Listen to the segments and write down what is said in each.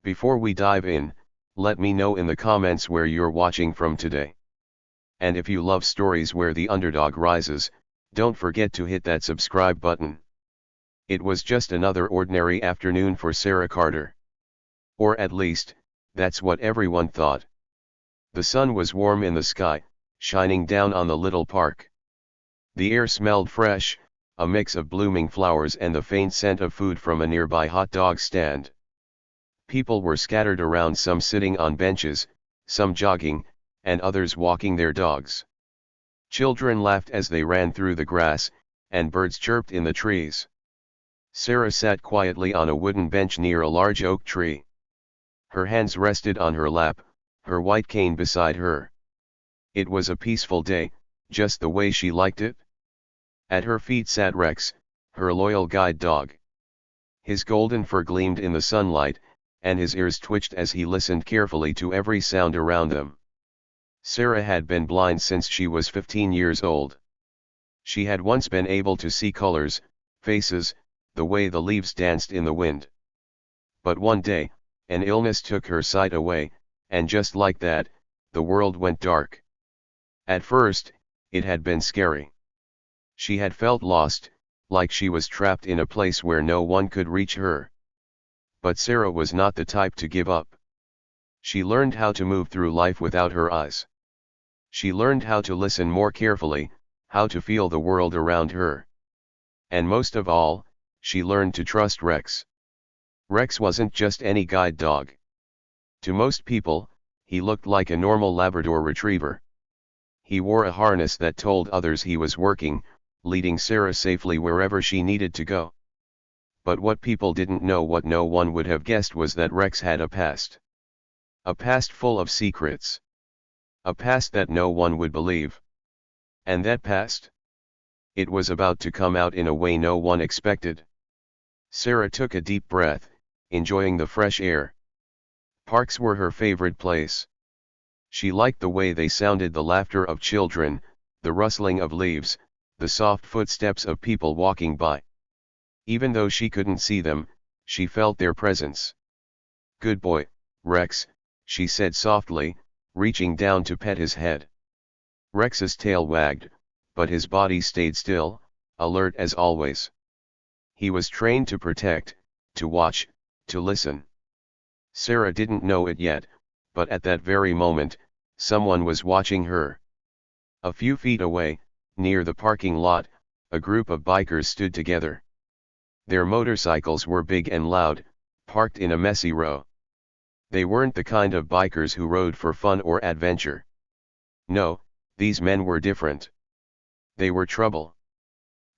Before we dive in, let me know in the comments where you're watching from today. And if you love stories where the underdog rises, don't forget to hit that subscribe button. It was just another ordinary afternoon for Sarah Carter. Or at least, that's what everyone thought. The sun was warm in the sky, shining down on the little park. The air smelled fresh, a mix of blooming flowers and the faint scent of food from a nearby hot dog stand. People were scattered around, some sitting on benches, some jogging, and others walking their dogs. Children laughed as they ran through the grass, and birds chirped in the trees. Sarah sat quietly on a wooden bench near a large oak tree. Her hands rested on her lap, her white cane beside her. It was a peaceful day, just the way she liked it. At her feet sat Rex, her loyal guide dog. His golden fur gleamed in the sunlight, and his ears twitched as he listened carefully to every sound around them. Sarah had been blind since she was 15 years old. She had once been able to see colors, faces, the way the leaves danced in the wind. But one day, an illness took her sight away, and just like that, the world went dark. At first, it had been scary. She had felt lost, like she was trapped in a place where no one could reach her. But Sarah was not the type to give up. She learned how to move through life without her eyes. She learned how to listen more carefully, how to feel the world around her. And most of all, she learned to trust Rex. Rex wasn't just any guide dog. To most people, he looked like a normal Labrador retriever. He wore a harness that told others he was working, leading Sarah safely wherever she needed to go. But what people didn't know, what no one would have guessed, was that Rex had a past. A past full of secrets. A past that no one would believe. And that past? It was about to come out in a way no one expected. Sarah took a deep breath, enjoying the fresh air. Parks were her favorite place. She liked the way they sounded, the laughter of children, the rustling of leaves, the soft footsteps of people walking by. Even though she couldn't see them, she felt their presence. "Good boy, Rex," she said softly, reaching down to pet his head. Rex's tail wagged, but his body stayed still, alert as always. He was trained to protect, to watch, to listen. Sarah didn't know it yet, but at that very moment, someone was watching her. A few feet away, near the parking lot, a group of bikers stood together. Their motorcycles were big and loud, parked in a messy row. They weren't the kind of bikers who rode for fun or adventure. No, these men were different. They were trouble.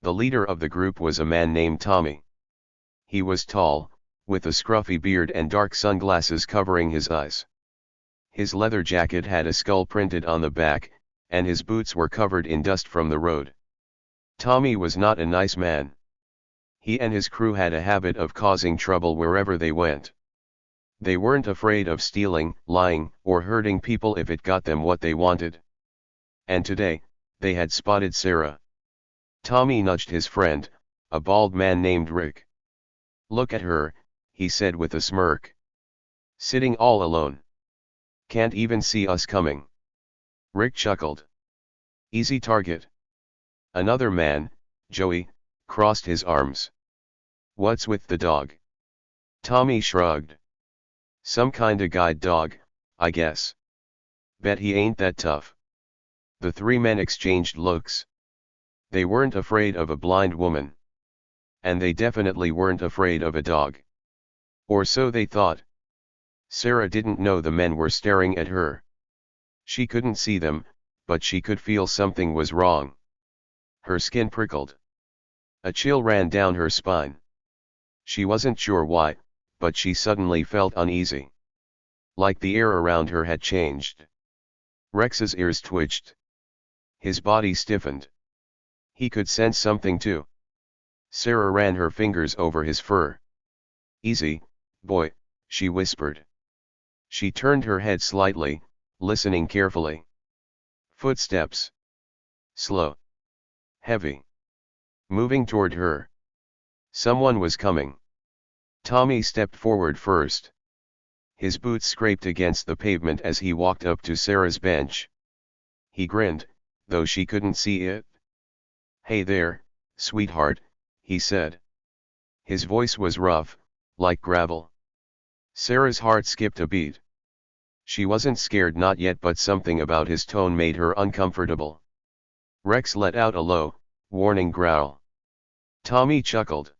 The leader of the group was a man named Tommy. He was tall, with a scruffy beard and dark sunglasses covering his eyes. His leather jacket had a skull printed on the back, and his boots were covered in dust from the road. Tommy was not a nice man. He and his crew had a habit of causing trouble wherever they went. They weren't afraid of stealing, lying, or hurting people if it got them what they wanted. And today, they had spotted Sarah. Tommy nudged his friend, a bald man named Rick. "Look at her," he said with a smirk. "Sitting all alone. Can't even see us coming." Rick chuckled. "Easy target." Another man, Joey, crossed his arms. "What's with the dog?" Tommy shrugged. "Some kinda guide dog, I guess. Bet he ain't that tough." The three men exchanged looks. They weren't afraid of a blind woman. And they definitely weren't afraid of a dog. Or so they thought. Sarah didn't know the men were staring at her. She couldn't see them, but she could feel something was wrong. Her skin prickled. A chill ran down her spine. She wasn't sure why, but she suddenly felt uneasy. Like the air around her had changed. Rex's ears twitched. His body stiffened. He could sense something too. Sarah ran her fingers over his fur. "Easy, boy," she whispered. She turned her head slightly, listening carefully. Footsteps. Slow. Heavy. Moving toward her. Someone was coming. Tommy stepped forward first. His boots scraped against the pavement as he walked up to Sarah's bench. He grinned, though she couldn't see it. "Hey there, sweetheart," he said. His voice was rough, like gravel. Sarah's heart skipped a beat. She wasn't scared, not yet, but something about his tone made her uncomfortable. Rex let out a low, warning growl. Tommy chuckled.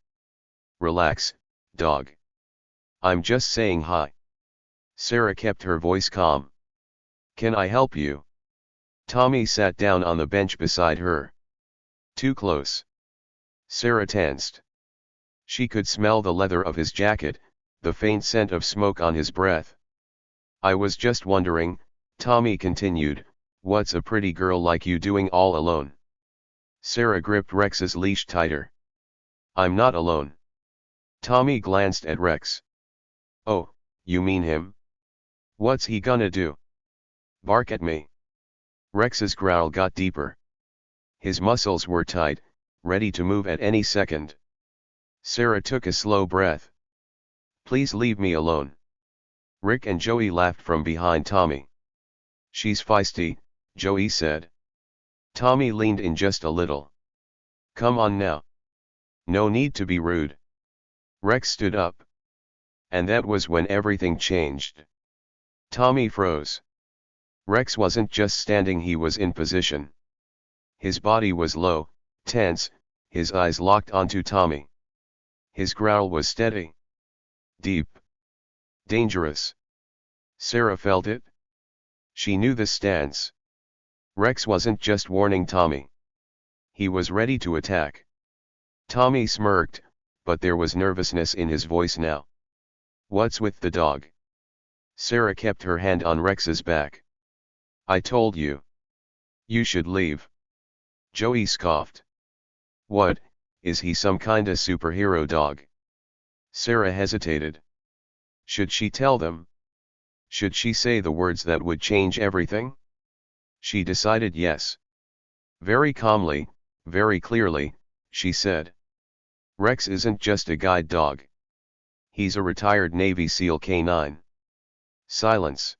"Relax, dog. I'm just saying hi." Sarah kept her voice calm. "Can I help you?" Tommy sat down on the bench beside her. "Too close." Sarah tensed. She could smell the leather of his jacket, the faint scent of smoke on his breath. "I was just wondering," Tommy continued, "what's a pretty girl like you doing all alone?" Sarah gripped Rex's leash tighter. "I'm not alone." Tommy glanced at Rex. "Oh, you mean him? What's he gonna do? Bark at me?" Rex's growl got deeper. His muscles were tight, ready to move at any second. Sarah took a slow breath. "Please leave me alone." Rick and Joey laughed from behind Tommy. "She's feisty," Joey said. Tommy leaned in just a little. "Come on now. No need to be rude." Rex stood up. And that was when everything changed. Tommy froze. Rex wasn't just standing, he was in position. His body was low, tense, his eyes locked onto Tommy. His growl was steady. Deep. Dangerous. Sarah felt it. She knew the stance. Rex wasn't just warning Tommy. He was ready to attack. Tommy smirked, but there was nervousness in his voice now. "What's with the dog?" Sarah kept her hand on Rex's back. "I told you. You should leave." Joey scoffed. "What, is he some kinda superhero dog?" Sarah hesitated. Should she tell them? Should she say the words that would change everything? She decided yes. Very calmly, very clearly, she said. "Rex isn't just a guide dog. He's a retired Navy SEAL K9. Silence.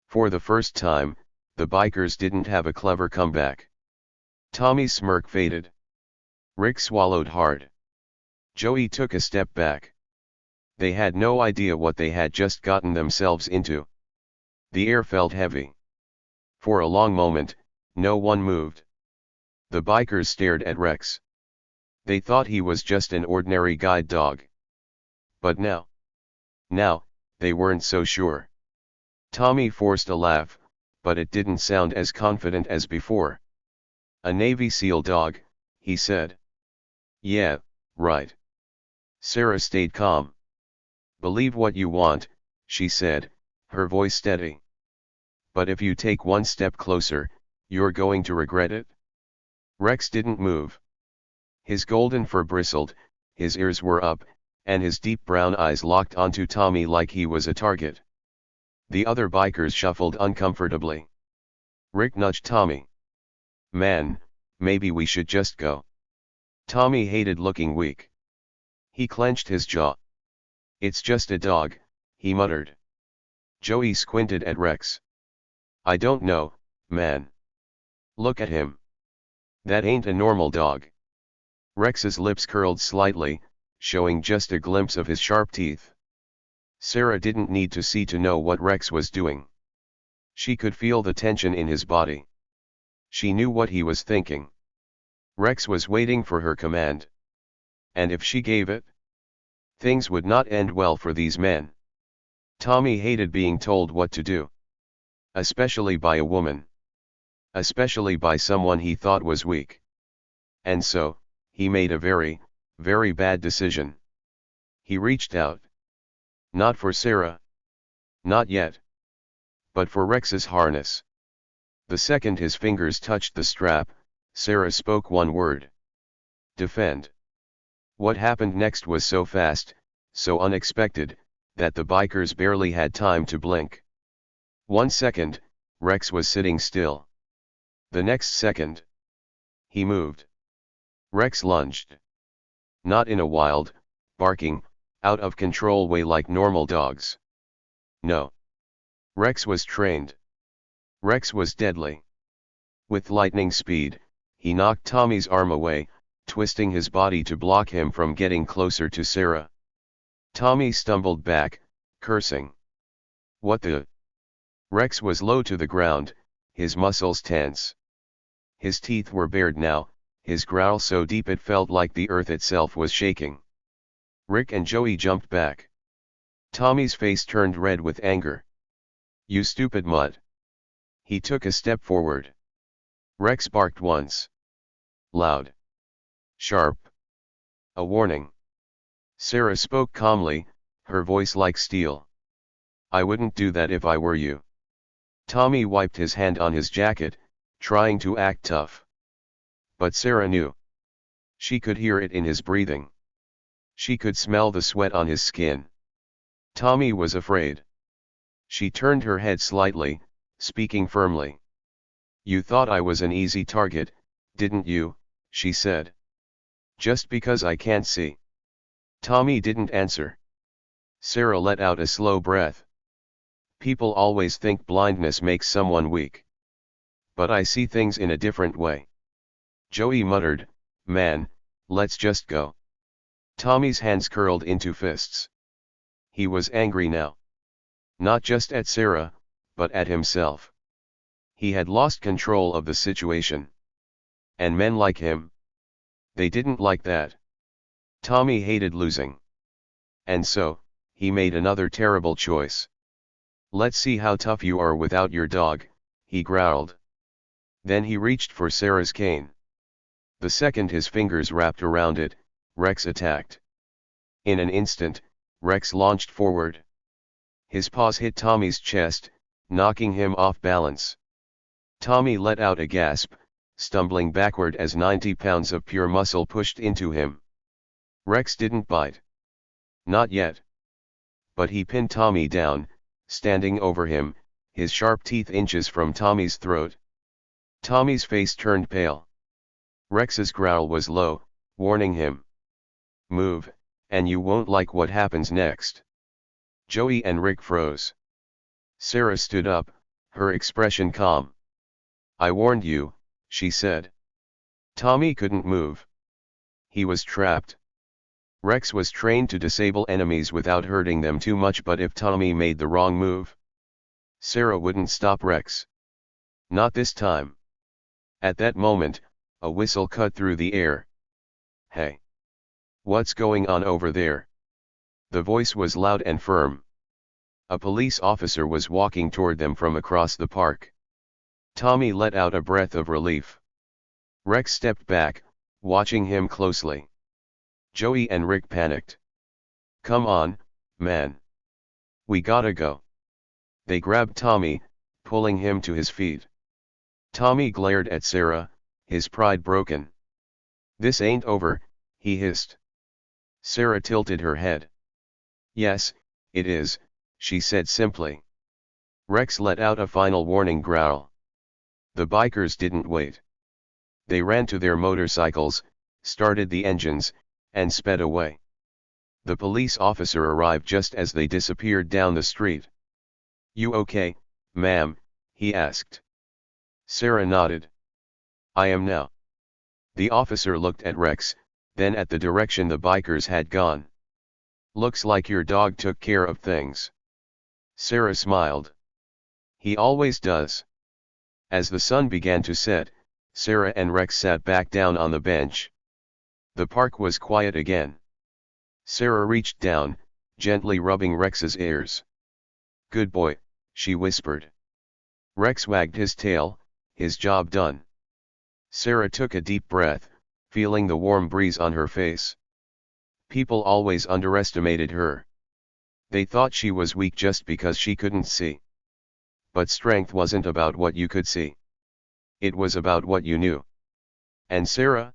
For the first time, the bikers didn't have a clever comeback. Tommy's smirk faded. Rick swallowed hard. Joey took a step back. They had no idea what they had just gotten themselves into. The air felt heavy. For a long moment, no one moved. The bikers stared at Rex. They thought he was just an ordinary guide dog. But now, they weren't so sure. Tommy forced a laugh, but it didn't sound as confident as before. "A Navy SEAL dog," he said. "Yeah, right." Sarah stayed calm. "Believe what you want," she said, her voice steady. "But if you take one step closer, you're going to regret it." Rex didn't move. His golden fur bristled, his ears were up, and his deep brown eyes locked onto Tommy like he was a target. The other bikers shuffled uncomfortably. Rick nudged Tommy. "Man, maybe we should just go." Tommy hated looking weak. He clenched his jaw. "It's just a dog," he muttered. Joey squinted at Rex. "I don't know, man. Look at him. That ain't a normal dog." Rex's lips curled slightly, showing just a glimpse of his sharp teeth. Sarah didn't need to see to know what Rex was doing. She could feel the tension in his body. She knew what he was thinking. Rex was waiting for her command. And if she gave it, things would not end well for these men. Tommy hated being told what to do. Especially by a woman. Especially by someone he thought was weak. And so, he made a very, very bad decision. He reached out. Not for Sarah. Not yet. But for Rex's harness. The second his fingers touched the strap, Sarah spoke one word. "Defend." What happened next was so fast, so unexpected, that the bikers barely had time to blink. 1 second, Rex was sitting still. The next second, he moved. Rex lunged. Not in a wild, barking, out of control way like normal dogs. No. Rex was trained. Rex was deadly. With lightning speed, he knocked Tommy's arm away, twisting his body to block him from getting closer to Sarah. Tommy stumbled back, cursing. What the? Rex was low to the ground, his muscles tense. His teeth were bared now, his growl so deep it felt like the earth itself was shaking. Rick and Joey jumped back. Tommy's face turned red with anger. You stupid mutt. He took a step forward. Rex barked once. Loud. Sharp. A warning. Sarah spoke calmly, her voice like steel. I wouldn't do that if I were you. Tommy wiped his hand on his jacket, trying to act tough. But Sarah knew. She could hear it in his breathing. She could smell the sweat on his skin. Tommy was afraid. She turned her head slightly, speaking firmly. You thought I was an easy target, didn't you? She said. Just because I can't see. Tommy didn't answer. Sarah let out a slow breath. People always think blindness makes someone weak. But I see things in a different way. Joey muttered, Man, let's just go. Tommy's hands curled into fists. He was angry now. Not just at Sarah, but at himself. He had lost control of the situation. And men like him. They didn't like that. Tommy hated losing. And so, he made another terrible choice. Let's see how tough you are without your dog, he growled. Then he reached for Sarah's cane. The second his fingers wrapped around it, Rex attacked. In an instant, Rex launched forward. His paws hit Tommy's chest, knocking him off balance. Tommy let out a gasp, stumbling backward as 90 pounds of pure muscle pushed into him. Rex didn't bite. Not yet. But he pinned Tommy down, standing over him, his sharp teeth inches from Tommy's throat. Tommy's face turned pale. Rex's growl was low, warning him. Move, and you won't like what happens next. Joey and Rick froze. Sarah stood up, her expression calm. I warned you, she said. Tommy couldn't move. He was trapped. Rex was trained to disable enemies without hurting them too much, but if Tommy made the wrong move, Sarah wouldn't stop Rex. Not this time. At that moment, a whistle cut through the air. Hey! What's going on over there? The voice was loud and firm. A police officer was walking toward them from across the park. Tommy let out a breath of relief. Rex stepped back, watching him closely. Joey and Rick panicked. Come on, man. We gotta go. They grabbed Tommy, pulling him to his feet. Tommy glared at Sarah, his pride broken. This ain't over, he hissed. Sarah tilted her head. Yes, it is, she said simply. Rex let out a final warning growl. The bikers didn't wait. They ran to their motorcycles, started the engines, and sped away. The police officer arrived just as they disappeared down the street. You okay, ma'am? He asked. Sarah nodded. I am now. The officer looked at Rex, then at the direction the bikers had gone. Looks like your dog took care of things. Sarah smiled. He always does. As the sun began to set, Sarah and Rex sat back down on the bench. The park was quiet again. Sarah reached down, gently rubbing Rex's ears. Good boy, she whispered. Rex wagged his tail, his job done. Sarah took a deep breath, feeling the warm breeze on her face. People always underestimated her. They thought she was weak just because she couldn't see. But strength wasn't about what you could see. It was about what you knew. And Sarah?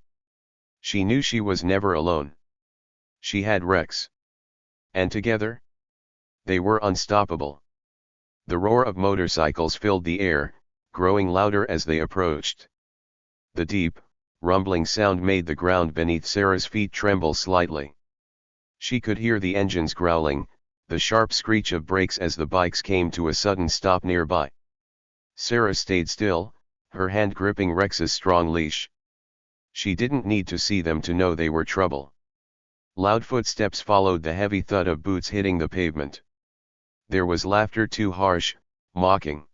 She knew she was never alone. She had Rex. And together? They were unstoppable. The roar of motorcycles filled the air, growing louder as they approached. The deep, rumbling sound made the ground beneath Sarah's feet tremble slightly. She could hear the engines growling, the sharp screech of brakes as the bikes came to a sudden stop nearby. Sarah stayed still, her hand gripping Rex's strong leash. She didn't need to see them to know they were trouble. Loud footsteps followed the heavy thud of boots hitting the pavement. There was laughter too harsh, mocking.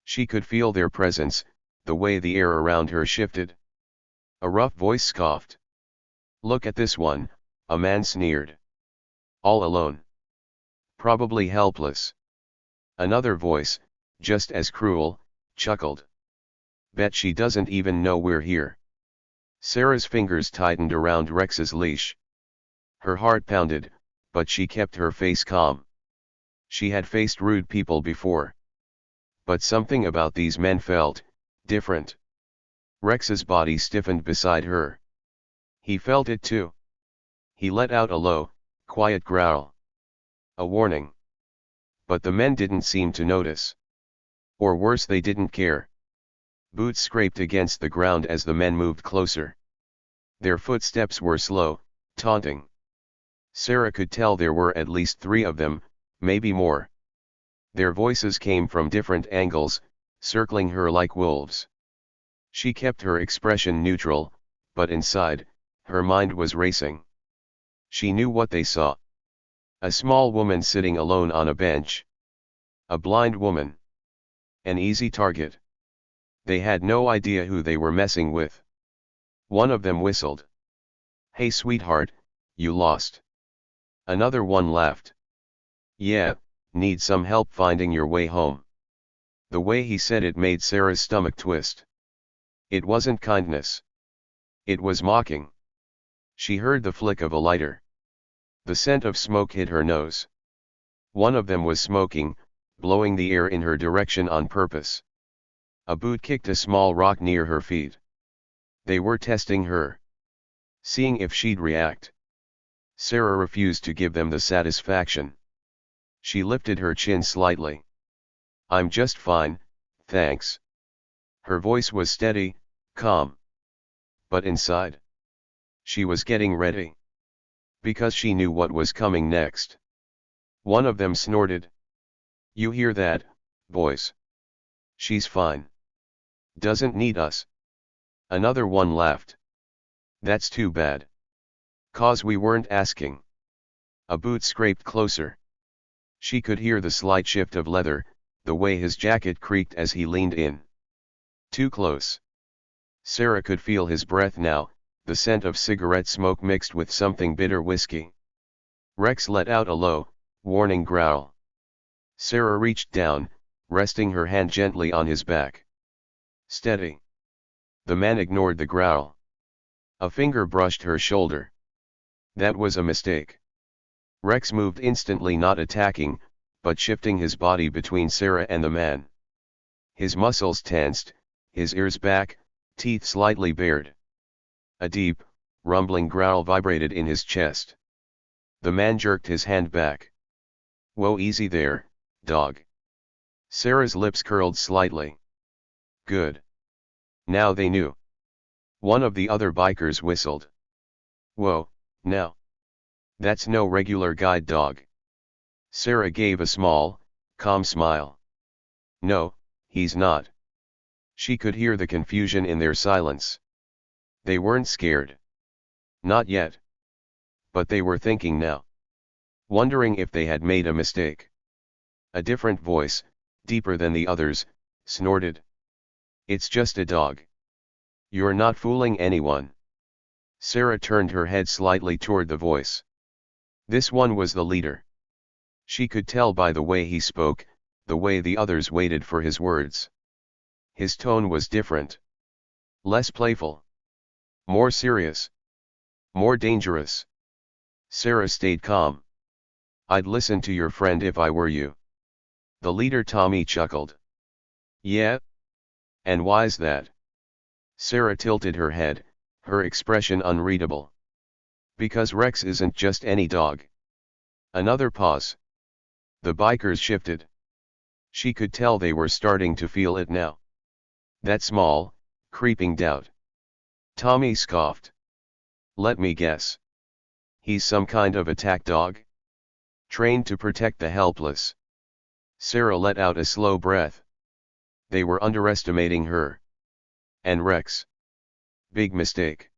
She could feel their presence, the way the air around her shifted. A rough voice scoffed. "Look at this one," a man sneered. "All alone. Probably helpless." Another voice, just as cruel, chuckled. "Bet she doesn't even know we're here." Sarah's fingers tightened around Rex's leash. Her heart pounded, but she kept her face calm. She had faced rude people before. But something about these men felt different. Rex's body stiffened beside her. He felt it too. He let out a low, quiet growl. A warning. But the men didn't seem to notice. Or worse, they didn't care. Boots scraped against the ground as the men moved closer. Their footsteps were slow, taunting. Sarah could tell there were at least 3 of them, maybe more. Their voices came from different angles, circling her like wolves. She kept her expression neutral, but inside, her mind was racing. She knew what they saw. A small woman sitting alone on a bench. A blind woman. An easy target. They had no idea who they were messing with. One of them whistled. "Hey sweetheart, you lost." Another one laughed. "Yeah, need some help finding your way home." The way he said it made Sarah's stomach twist. It wasn't kindness. It was mocking. She heard the flick of a lighter. The scent of smoke hit her nose. One of them was smoking, blowing the air in her direction on purpose. A boot kicked a small rock near her feet. They were testing her. Seeing if she'd react. Sarah refused to give them the satisfaction. She lifted her chin slightly. "I'm just fine, thanks." Her voice was steady, calm. But inside, she was getting ready. Because she knew what was coming next. One of them snorted. "You hear that, boys? She's fine. Doesn't need us." Another one laughed. "That's too bad. 'Cause we weren't asking." A boot scraped closer. She could hear the slight shift of leather, the way his jacket creaked as he leaned in. Too close. Sarah could feel his breath now, the scent of cigarette smoke mixed with something bitter whiskey. Rex let out a low, warning growl. Sarah reached down, resting her hand gently on his back. "Steady." The man ignored the growl. A finger brushed her shoulder. That was a mistake. Rex moved instantly, not attacking, but shifting his body between Sarah and the man. His muscles tensed, his ears back, teeth slightly bared. A deep, rumbling growl vibrated in his chest. The man jerked his hand back. "Whoa, easy there, dog." Sarah's lips curled slightly. Good. Now they knew. One of the other bikers whistled. "Whoa, now. That's no regular guide dog." Sarah gave a small, calm smile. "No, he's not." She could hear the confusion in their silence. They weren't scared. Not yet. But they were thinking now. Wondering if they had made a mistake. A different voice, deeper than the others, snorted. "It's just a dog. You're not fooling anyone." Sarah turned her head slightly toward the voice. This one was the leader. She could tell by the way he spoke, the way the others waited for his words. His tone was different. Less playful. More serious. More dangerous. Sarah stayed calm. "I'd listen to your friend if I were you." The leader Tommy chuckled. "Yeah? And why's that?" Sarah tilted her head, her expression unreadable. "Because Rex isn't just any dog." Another pause. The bikers shifted. She could tell they were starting to feel it now. That small, creeping doubt. Tommy scoffed. "Let me guess. He's some kind of attack dog?" Trained to protect the helpless. Sarah let out a slow breath. They were underestimating her. And Rex. Big mistake.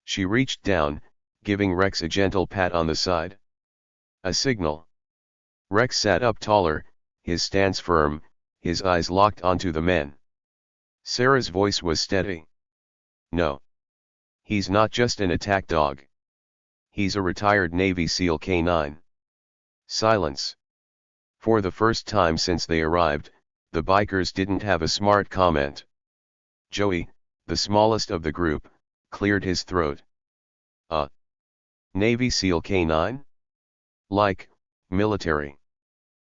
She reached down, giving Rex a gentle pat on the side. A signal. Rex sat up taller, his stance firm, his eyes locked onto the men. Sarah's voice was steady. No. He's not just an attack dog. He's a retired Navy SEAL K9. Silence. For the first time since they arrived, the bikers didn't have a smart comment. Joey, the smallest of the group, cleared his throat. Navy SEAL K9? Like, military.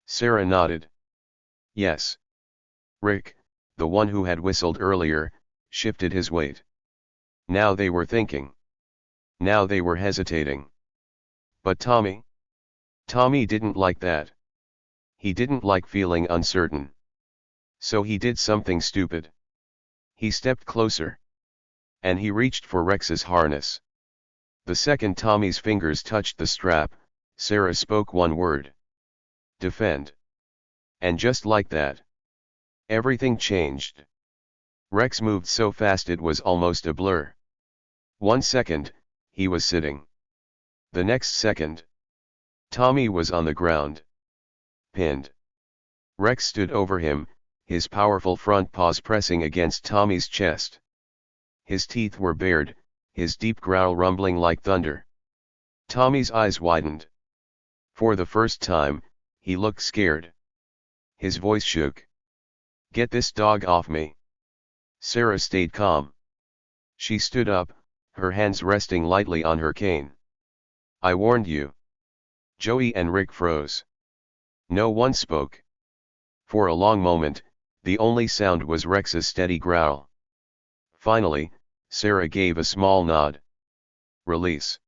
Sarah nodded. Yes. Rick, the one who had whistled earlier, shifted his weight. Now they were thinking. Now they were hesitating. But Tommy? Tommy didn't like that. He didn't like feeling uncertain. So he did something stupid. He stepped closer. And he reached for Rex's harness. The second Tommy's fingers touched the strap, Sarah spoke one word. Defend. And just like that, everything changed. Rex moved so fast it was almost a blur. 1 second, he was sitting. The next second, Tommy was on the ground. Pinned. Rex stood over him, his powerful front paws pressing against Tommy's chest. His teeth were bared, his deep growl rumbling like thunder. Tommy's eyes widened. For the first time, he looked scared. His voice shook. Get this dog off me. Sarah stayed calm. She stood up, her hands resting lightly on her cane. I warned you. Joey and Rick froze. No one spoke. For a long moment, the only sound was Rex's steady growl. Finally, Sarah gave a small nod. Release.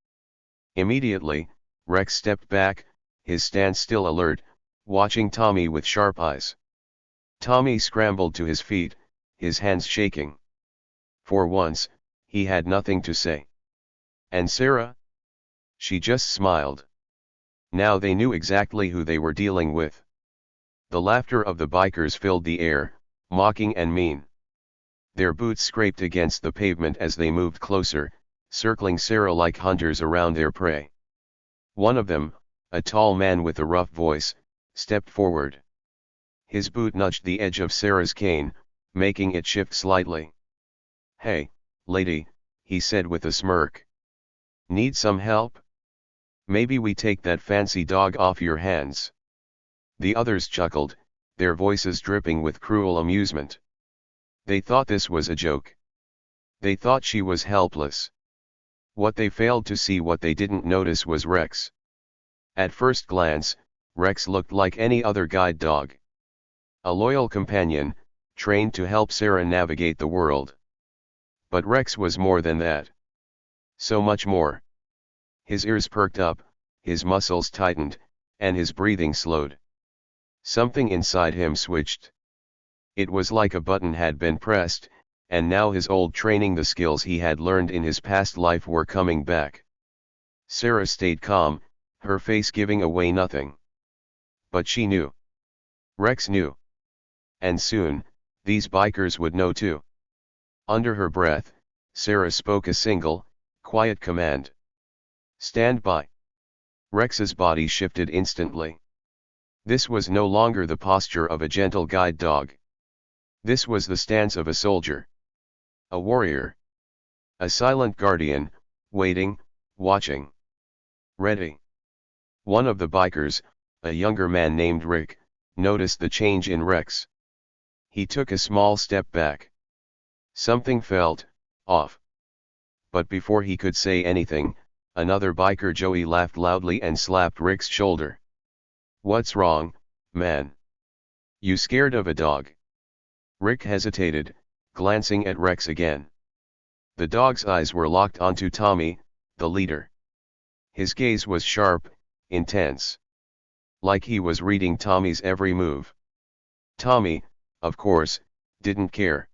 Immediately, Rex stepped back, his stance still alert, watching Tommy with sharp eyes. Tommy scrambled to his feet, his hands shaking. For once, he had nothing to say. And Sarah? She just smiled. Now they knew exactly who they were dealing with. The laughter of the bikers filled the air, mocking and mean. Their boots scraped against the pavement as they moved closer, circling Sarah like hunters around their prey. One of them, a tall man with a rough voice, stepped forward. His boot nudged the edge of Sarah's cane, making it shift slightly. Hey, lady, he said with a smirk. Need some help? Maybe we take that fancy dog off your hands. The others chuckled, their voices dripping with cruel amusement. They thought this was a joke. They thought she was helpless. What they failed to see, what they didn't notice, was Rex. At first glance, Rex looked like any other guide dog. A loyal companion, trained to help Sarah navigate the world. But Rex was more than that. So much more. His ears perked up, his muscles tightened, and his breathing slowed. Something inside him switched. It was like a button had been pressed, and now his old training, the skills he had learned in his past life, were coming back. Sarah stayed calm, her face giving away nothing. But she knew. Rex knew. And soon, these bikers would know too. Under her breath, Sarah spoke a single, quiet command. Stand by. Rex's body shifted instantly. This was no longer the posture of a gentle guide dog. This was the stance of a soldier. A warrior. A silent guardian, waiting, watching. Ready. One of the bikers, a younger man named Rick, noticed the change in Rex. He took a small step back. Something felt off. But before he could say anything, another biker, Joey, laughed loudly and slapped Rick's shoulder. What's wrong, man? You scared of a dog? Rick hesitated, glancing at Rex again. The dog's eyes were locked onto Tommy, the leader. His gaze was sharp, intense. Like he was reading Tommy's every move. Tommy, of course, didn't care.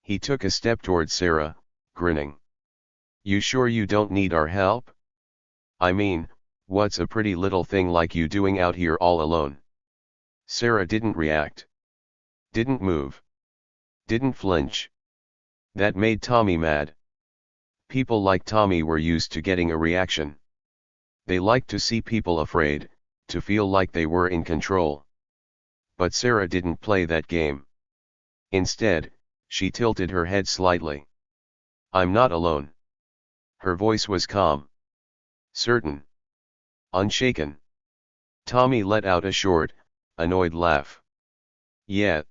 He took a step toward Sarah, grinning. You sure you don't need our help? I mean, "What's a pretty little thing like you doing out here all alone?" Sarah didn't react. Didn't move. Didn't flinch. That made Tommy mad. People like Tommy were used to getting a reaction. They liked to see people afraid, to feel like they were in control. But Sarah didn't play that game. Instead, she tilted her head slightly. "I'm not alone." Her voice was calm. Certain. Unshaken. Tommy let out a short, annoyed laugh. "Yeah."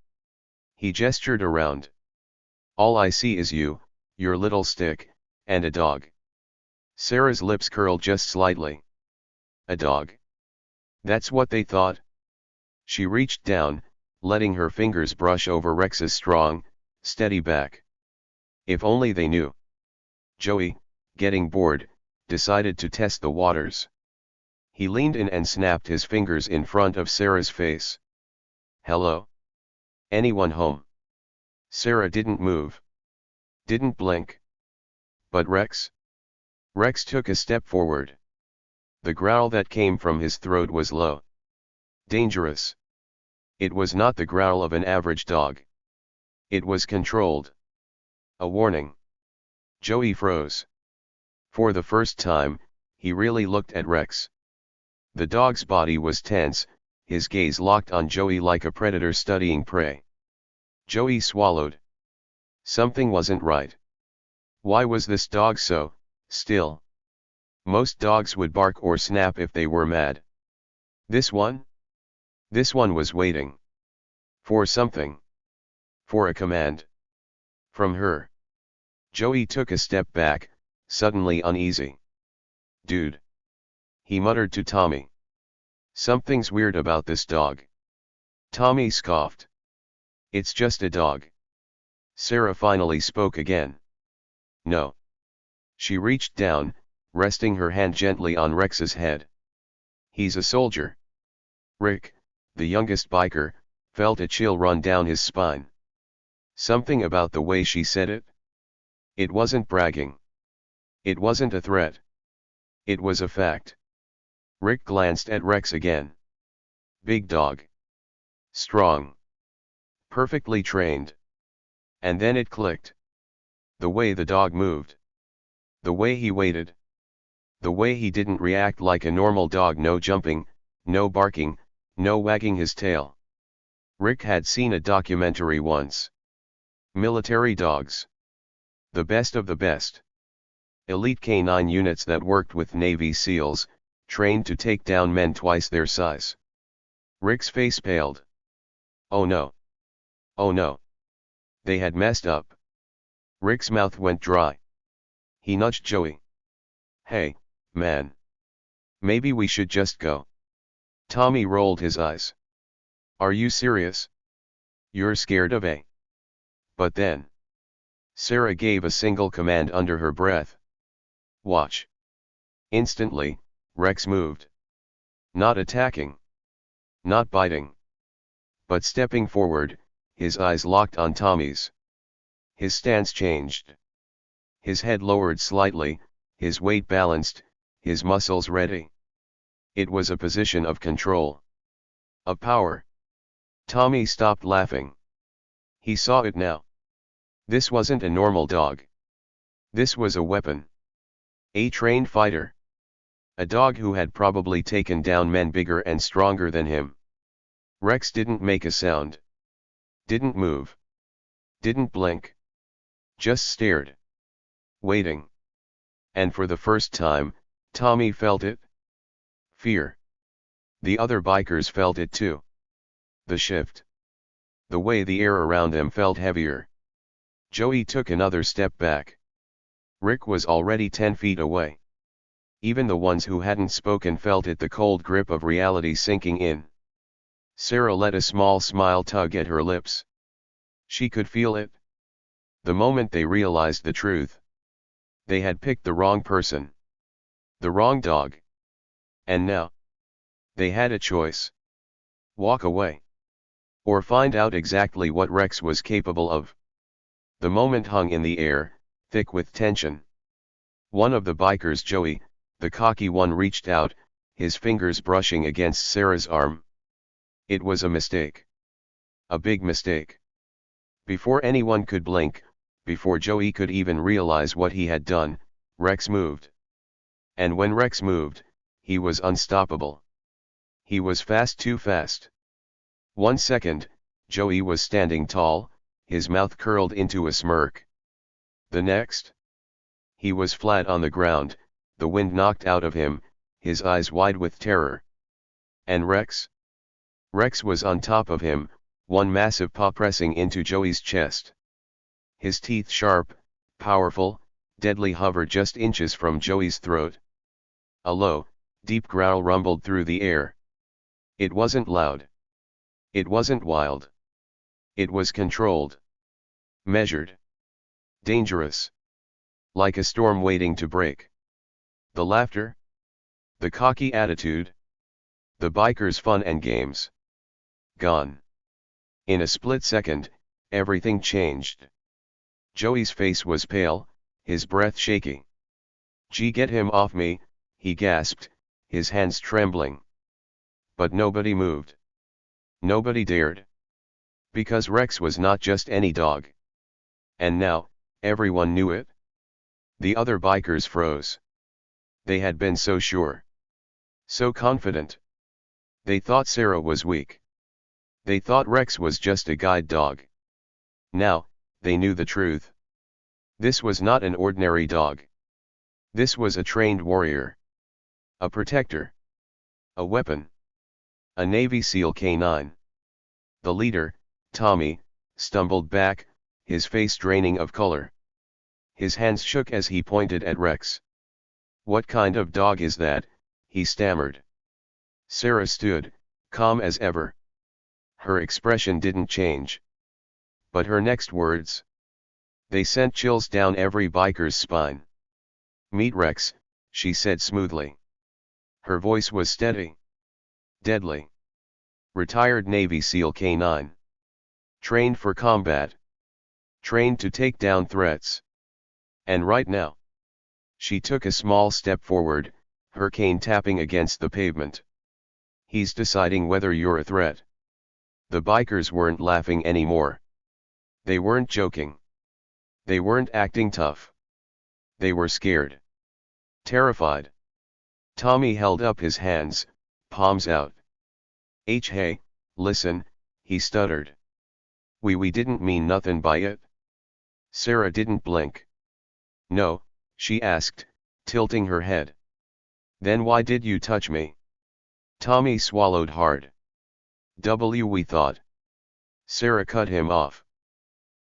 He gestured around. "All I see is you, your little stick, and a dog." Sarah's lips curled just slightly. A dog. That's what they thought? She reached down, letting her fingers brush over Rex's strong, steady back. If only they knew. Joey, getting bored, decided to test the waters. He leaned in and snapped his fingers in front of Sarah's face. "Hello? Anyone home?" Sarah didn't move. Didn't blink. But Rex? Rex took a step forward. The growl that came from his throat was low. Dangerous. It was not the growl of an average dog. It was controlled. A warning. Joey froze. For the first time, he really looked at Rex. The dog's body was tense, his gaze locked on Joey like a predator studying prey. Joey swallowed. Something wasn't right. Why was this dog so still? Most dogs would bark or snap if they were mad. This one? This one was waiting. For something. For a command. From her. Joey took a step back, suddenly uneasy. "Dude," he muttered to Tommy. "Something's weird about this dog." Tommy scoffed. "It's just a dog." Sarah finally spoke again. "No." She reached down, resting her hand gently on Rex's head. "He's a soldier." Rick, the youngest biker, felt a chill run down his spine. Something about the way she said it? It wasn't bragging. It wasn't a threat. It was a fact. Rick glanced at Rex again. Big dog. Strong. Perfectly trained. And then it clicked. The way the dog moved. The way he waited. The way he didn't react like a normal dog. No jumping, no barking, no wagging his tail. Rick had seen a documentary once. Military dogs. The best of the best. Elite canine units that worked with Navy SEALs, trained to take down men twice their size. Rick's face paled. Oh no. Oh no. They had messed up. Rick's mouth went dry. He nudged Joey. "Hey, man. Maybe we should just go." Tommy rolled his eyes. "Are you serious? You're scared of a..." But then. Sarah gave a single command under her breath. "Watch." Instantly, Rex moved. Not attacking. Not biting. But stepping forward, his eyes locked on Tommy's. His stance changed. His head lowered slightly, his weight balanced, his muscles ready. It was a position of control. Of power. Tommy stopped laughing. He saw it now. This wasn't a normal dog. This was a weapon. A trained fighter. A dog who had probably taken down men bigger and stronger than him. Rex didn't make a sound. Didn't move. Didn't blink. Just stared. Waiting. And for the first time, Tommy felt it. Fear. The other bikers felt it too. The shift. The way the air around them felt heavier. Joey took another step back. Rick was already 10 feet away. Even the ones who hadn't spoken felt it, the cold grip of reality sinking in. Sarah let a small smile tug at her lips. She could feel it. The moment they realized the truth. They had picked the wrong person. The wrong dog. And now. They had a choice. Walk away. Or find out exactly what Rex was capable of. The moment hung in the air, thick with tension. One of the bikers, Joey, the cocky one, reached out, his fingers brushing against Sarah's arm. It was a mistake. A big mistake. Before anyone could blink, before Joey could even realize what he had done, Rex moved. And when Rex moved, he was unstoppable. He was fast, too fast. 1 second, Joey was standing tall, his mouth curled into a smirk. The next, he was flat on the ground, the wind knocked out of him, his eyes wide with terror. And Rex? Rex was on top of him, one massive paw pressing into Joey's chest. His teeth sharp, powerful, deadly, hovered just inches from Joey's throat. A low, deep growl rumbled through the air. It wasn't loud. It wasn't wild. It was controlled. Measured. Dangerous. Like a storm waiting to break. The laughter. The cocky attitude. The bikers' fun and games. Gone. In a split second, everything changed. Joey's face was pale, his breath shaky. "Gee, get him off me," he gasped, his hands trembling. But nobody moved. Nobody dared. Because Rex was not just any dog. And now, everyone knew it. The other bikers froze. They had been so sure. So confident. They thought Sarah was weak. They thought Rex was just a guide dog. Now, they knew the truth. This was not an ordinary dog. This was a trained warrior. A protector. A weapon. A Navy SEAL K9. The leader, Tommy, stumbled back, his face draining of color. His hands shook as he pointed at Rex. "What kind of dog is that?" he stammered. Sarah stood, calm as ever. Her expression didn't change. But her next words, they sent chills down every biker's spine. "Meet Rex," she said smoothly. Her voice was steady. Deadly. Retired Navy SEAL K9. Trained for combat. Trained to take down threats. And right now. She took a small step forward, her cane tapping against the pavement. "He's deciding whether you're a threat." The bikers weren't laughing anymore. They weren't joking. They weren't acting tough. They were scared. Terrified. Tommy held up his hands, palms out. Hey, listen," he stuttered. We didn't mean nothing by it." Sarah didn't blink. "No," she asked, tilting her head. "Then why did you touch me?" Tommy swallowed hard. We thought." Sarah cut him off.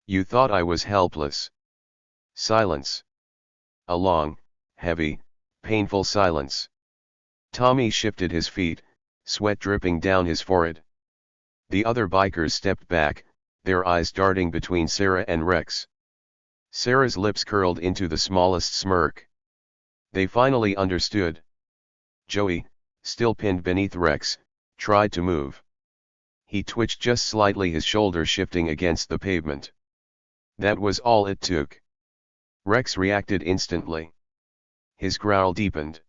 "You thought I was helpless." Silence. A long, heavy, painful silence. Tommy shifted his feet, sweat dripping down his forehead. The other bikers stepped back, their eyes darting between Sarah and Rex. Sarah's lips curled into the smallest smirk. They finally understood. Joey, still pinned beneath Rex, tried to move. He twitched just slightly, his shoulder shifting against the pavement. That was all it took. Rex reacted instantly. His growl deepened.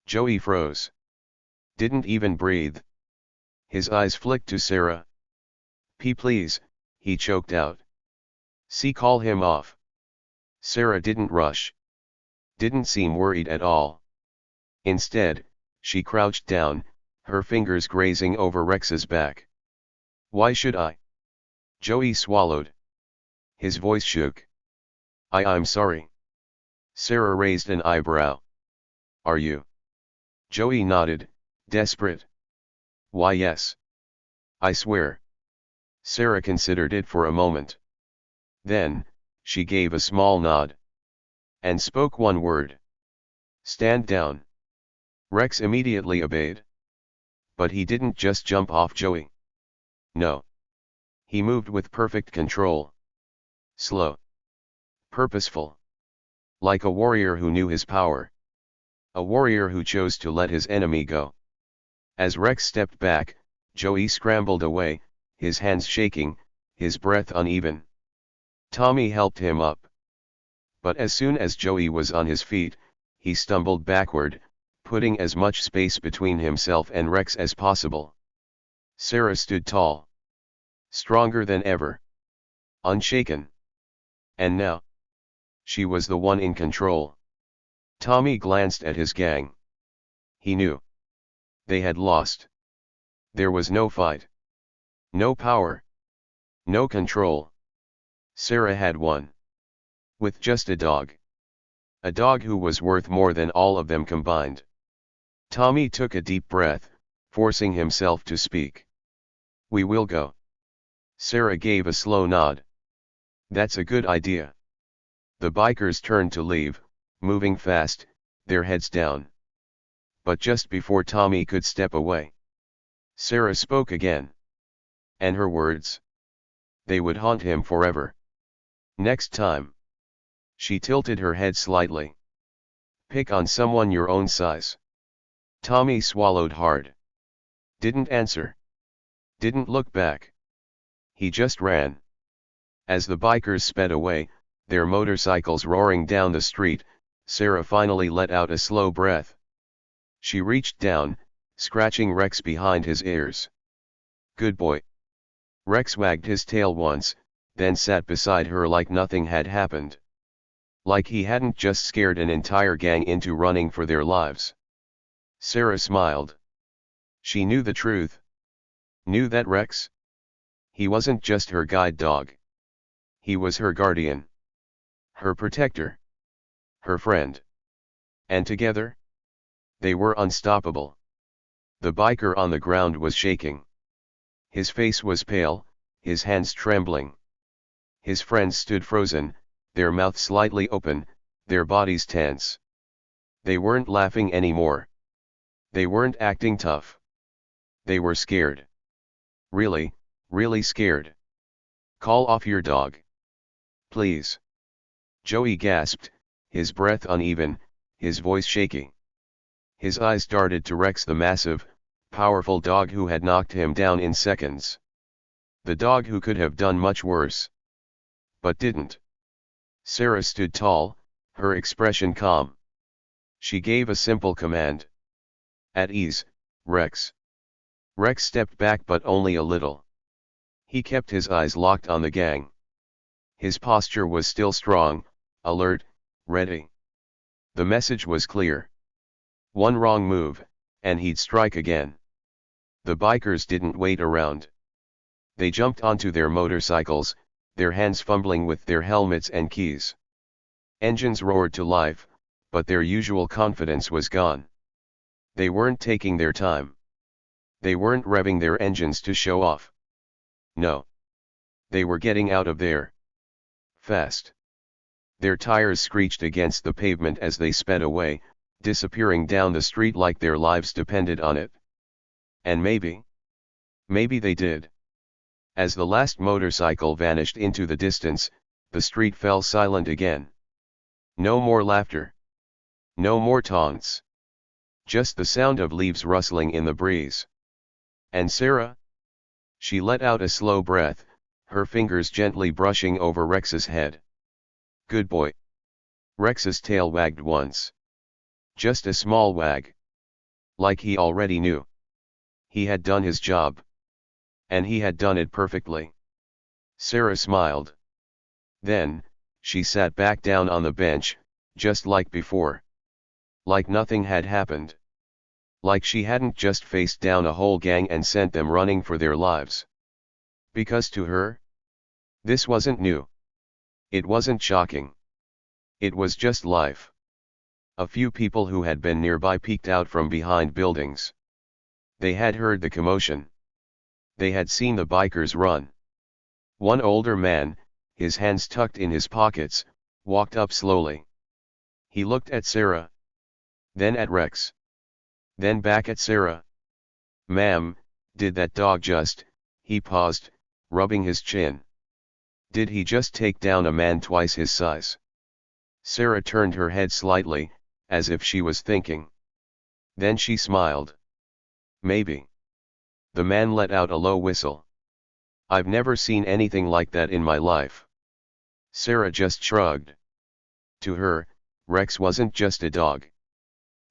Joey froze. Didn't even breathe. His eyes flicked to Sarah. Please," he choked out. "See, call him off." Sarah didn't rush. Didn't seem worried at all. Instead, she crouched down, her fingers grazing over Rex's back. "Why should I?" Joey swallowed. His voice shook. I'm sorry." Sarah raised an eyebrow. "Are you?" Joey nodded, desperate. "Why, yes. I swear." Sarah considered it for a moment. Then, she gave a small nod. And spoke one word. "Stand down." Rex immediately obeyed. But he didn't just jump off Joey. No. He moved with perfect control. Slow. Purposeful. Like a warrior who knew his power. A warrior who chose to let his enemy go. As Rex stepped back, Joey scrambled away, his hands shaking, his breath uneven. Tommy helped him up. But as soon as Joey was on his feet, he stumbled backward, putting as much space between himself and Rex as possible. Sarah stood tall, stronger than ever, unshaken. And now, she was the one in control. Tommy glanced at his gang. He knew. They had lost. There was no fight. No power. No control. Sarah had won. With just a dog. A dog who was worth more than all of them combined. Tommy took a deep breath, forcing himself to speak. "We will go." Sarah gave a slow nod. "That's a good idea." The bikers turned to leave, moving fast, their heads down. But just before Tommy could step away, Sarah spoke again. And her words, they would haunt him forever. "Next time." She tilted her head slightly. "Pick on someone your own size." Tommy swallowed hard. Didn't answer. Didn't look back. He just ran. As the bikers sped away, their motorcycles roaring down the street, Sarah finally let out a slow breath. She reached down, scratching Rex behind his ears. "Good boy." Rex wagged his tail once, then sat beside her like nothing had happened. Like he hadn't just scared an entire gang into running for their lives. Sarah smiled. She knew the truth. Knew that Rex? He wasn't just her guide dog. He was her guardian. Her protector. Her friend. And together? They were unstoppable. The biker on the ground was shaking. His face was pale, his hands trembling. His friends stood frozen, their mouths slightly open, their bodies tense. They weren't laughing anymore. They weren't acting tough. They were scared. Really, really scared. "Call off your dog. Please." Joey gasped, his breath uneven, his voice shaky. His eyes darted to Rex, the massive, powerful dog who had knocked him down in seconds. The dog who could have done much worse. But didn't. Sarah stood tall, her expression calm. She gave a simple command. "At ease, Rex." Rex stepped back, but only a little. He kept his eyes locked on the gang. His posture was still strong, alert, ready. The message was clear. One wrong move, and he'd strike again. The bikers didn't wait around. They jumped onto their motorcycles, their hands fumbling with their helmets and keys. Engines roared to life, but their usual confidence was gone. They weren't taking their time. They weren't revving their engines to show off. No. They were getting out of there. Fast. Their tires screeched against the pavement as they sped away, disappearing down the street like their lives depended on it. And maybe they did. As the last motorcycle vanished into the distance, the street fell silent again. No more laughter. No more taunts. Just the sound of leaves rustling in the breeze. And Sarah? She let out a slow breath, her fingers gently brushing over Rex's head. "Good boy." Rex's tail wagged once. Just a small wag. Like he already knew. He had done his job. And he had done it perfectly. Sarah smiled. Then, she sat back down on the bench, just like before. Like nothing had happened. Like she hadn't just faced down a whole gang and sent them running for their lives. Because to her, this wasn't new. It wasn't shocking. It was just life. A few people who had been nearby peeked out from behind buildings. They had heard the commotion. They had seen the bikers run. One older man, his hands tucked in his pockets, walked up slowly. He looked at Sarah. Then at Rex. Then back at Sarah. "Ma'am, did that dog just," he paused, rubbing his chin. "Did he just take down a man twice his size?" Sarah turned her head slightly, as if she was thinking. Then she smiled. "Maybe." The man let out a low whistle. "I've never seen anything like that in my life." Sarah just shrugged. To her, Rex wasn't just a dog.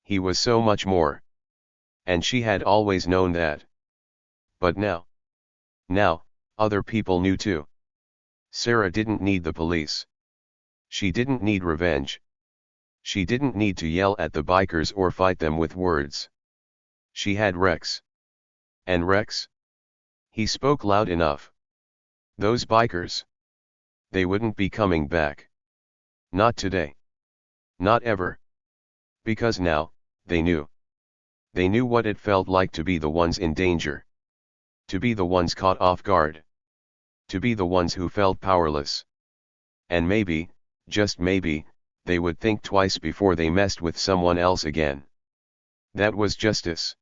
He was so much more. And she had always known that. But now, other people knew too. Sarah didn't need the police. She didn't need revenge. She didn't need to yell at the bikers or fight them with words. She had Rex. And Rex? He spoke loud enough. Those bikers. They wouldn't be coming back. Not today. Not ever. Because now, they knew. They knew what it felt like to be the ones in danger. To be the ones caught off guard. To be the ones who felt powerless. And maybe, just maybe, they would think twice before they messed with someone else again. That was justice.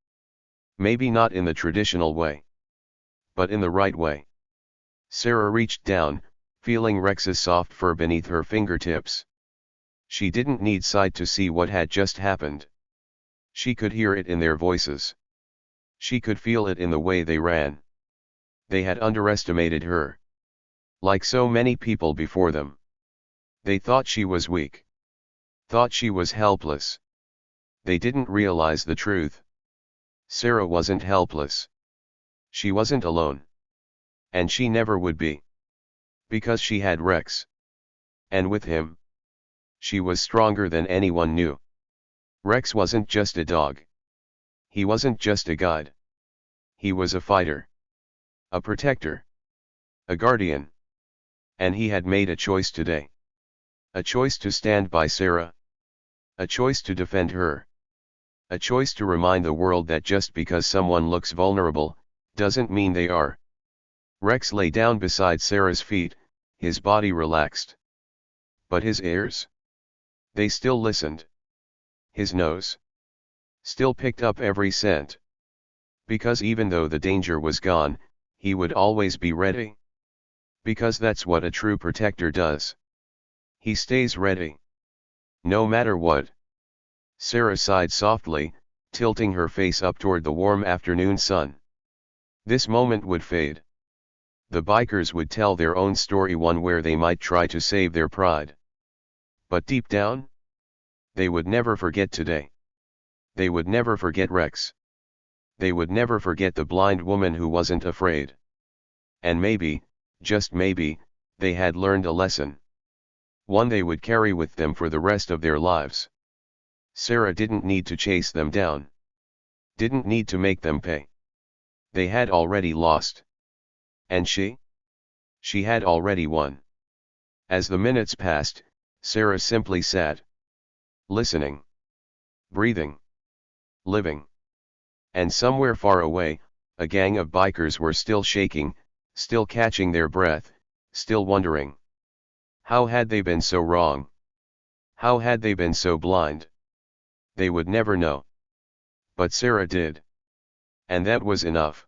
Maybe not in the traditional way. But in the right way. Sarah reached down, feeling Rex's soft fur beneath her fingertips. She didn't need sight to see what had just happened. She could hear it in their voices. She could feel it in the way they ran. They had underestimated her. Like so many people before them. They thought she was weak. Thought she was helpless. They didn't realize the truth. Sarah wasn't helpless. She wasn't alone. And she never would be. Because she had Rex. And with him, she was stronger than anyone knew. Rex wasn't just a dog. He wasn't just a guide. He was a fighter. A protector. A guardian. And he had made a choice today. A choice to stand by Sarah. A choice to defend her. A choice to remind the world that just because someone looks vulnerable, doesn't mean they are. Rex lay down beside Sarah's feet, his body relaxed. But his ears? They still listened. His nose still picked up every scent. Because even though the danger was gone, he would always be ready. Because that's what a true protector does. He stays ready. No matter what. Sarah sighed softly, tilting her face up toward the warm afternoon sun. This moment would fade. The bikers would tell their own story, one where they might try to save their pride. But deep down, they would never forget today. They would never forget Rex. They would never forget the blind woman who wasn't afraid. And maybe, just maybe, they had learned a lesson. One they would carry with them for the rest of their lives. Sarah didn't need to chase them down. Didn't need to make them pay. They had already lost. And she? She had already won. As the minutes passed, Sarah simply sat. Listening. Breathing. Living. And somewhere far away, a gang of bikers were still shaking, still catching their breath, still wondering. How had they been so wrong? How had they been so blind? They would never know. But Sarah did. And that was enough.